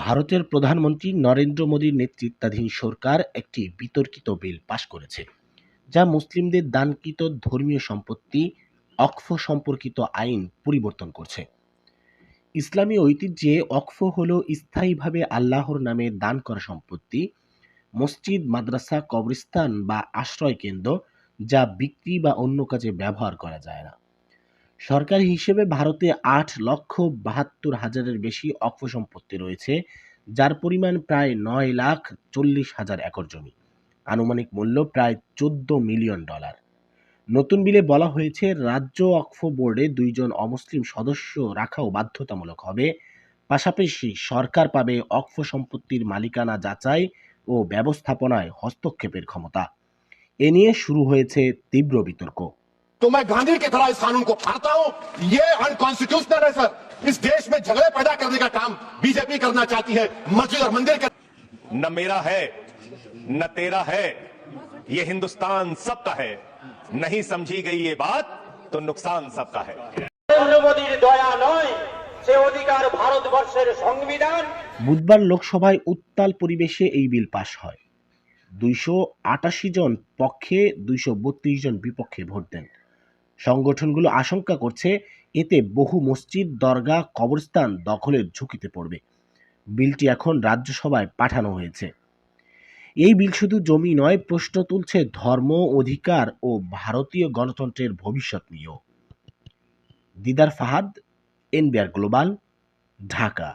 ভারতের প্রধানমন্ত্রী নরেন্দ্র মোদীর নেতৃত্বাধীন সরকার একটি বিতর্কিত বিল পাশ করেছে, যা মুসলিমদের দানকৃত ধর্মীয় সম্পত্তি অক্ফ সম্পর্কিত আইন পরিবর্তন করছে। ইসলামী ঐতিহ্যে অক্ফ হল স্থায়ীভাবে আল্লাহর নামে দান করা সম্পত্তি, মসজিদ, মাদ্রাসা, কবরস্থান বা আশ্রয় কেন্দ্র, যা বিক্রি বা অন্য কাজে ব্যবহার করা যায় না। সরকারি হিসেবে ভারতে 8,72,000-এর বেশি অক্ষ সম্পত্তি রয়েছে, যার পরিমাণ প্রায় 9,40,000 একর জমি, আনুমানিক মূল্য প্রায় $14 মিলিয়ন। নতুন বিলে বলা হয়েছে, রাজ্য অক্ষ বোর্ডে 2 জন অমুসলিম সদস্য রাখাও বাধ্যতামূলক হবে। পাশাপাশি সরকার পাবে অক্ষ সম্পত্তির মালিকানা যাচাই ও ব্যবস্থাপনায় হস্তক্ষেপের ক্ষমতা। এ নিয়ে শুরু হয়েছে তীব্র বিতর্ক। तो मैं गांधी की तरह इस कानून को फाड़ता हूं। ये अनकॉन्स्टिट्यूशनल है सर। इस देश में झगड़े पैदा करने का काम बीजेपी करना चाहती है। मस्जिद और मंदिर के न मेरा है न तेरा है, ये हिंदुस्तान सबका है। नहीं समझी गई ये बात तो नुकसान सबका है। মোদীর দয়া নয়, সে অধিকার ভারতবর্ষের সংবিধান। বুধবার লোকসভায় উত্তাল পরিবেশে এই বিল পাশ হয়। 288 জন পক্ষে, 232 জন বিপক্ষে ভোট দেন। সংগঠনগুলো আশঙ্কা করছে, এতে বহু মসজিদ, দরগা, কবরস্থান দখলের ঝুঁকিতে পড়বে। বিলটি এখন রাজ্যসভায় পাঠানো হয়েছে। এই বিল শুধু জমি নয়, প্রশ্ন তুলছে ধর্ম, অধিকার ও ভারতীয় গণতন্ত্রের ভবিষ্যৎ নিয়েও। দিদার ফাহাদ, এনবিআর গ্লোবাল, ঢাকা।